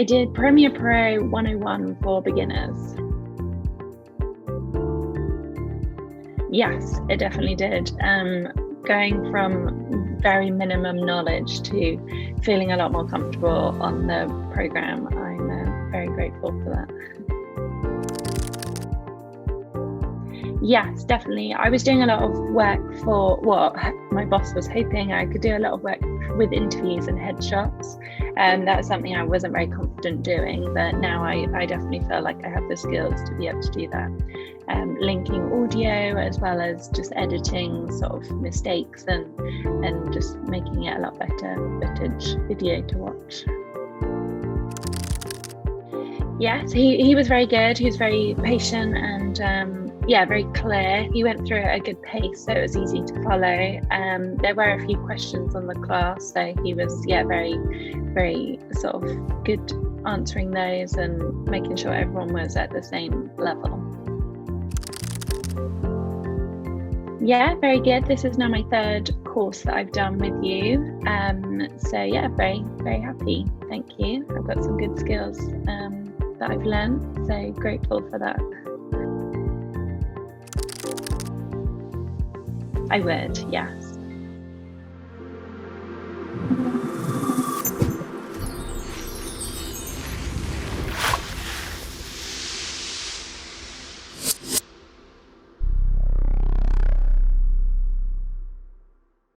I did Premiere Pro 101 for beginners. Yes, it definitely did. Going from very minimum knowledge to feeling a lot more comfortable on the program, I'm very grateful for that. Yes, definitely. I was doing a lot of work for what my boss was hoping I could do, a lot of work with interviews and headshots. That was something I wasn't very confident doing, but now I definitely feel like I have the skills to be able to do that. Linking audio as well as just editing sort of mistakes and just making it a lot better footage video to watch. Yes, he was very good. He was very patient and very clear. He went through at a good pace, so it was easy to follow. There were a few questions on the class, so he was very, very sort of good answering those and making sure everyone was at the same level. Yeah, very good. This is now my third course that I've done with you. So yeah, very, very happy. Thank you. I've got some good skills that I've learned, so grateful for that. I would, yes.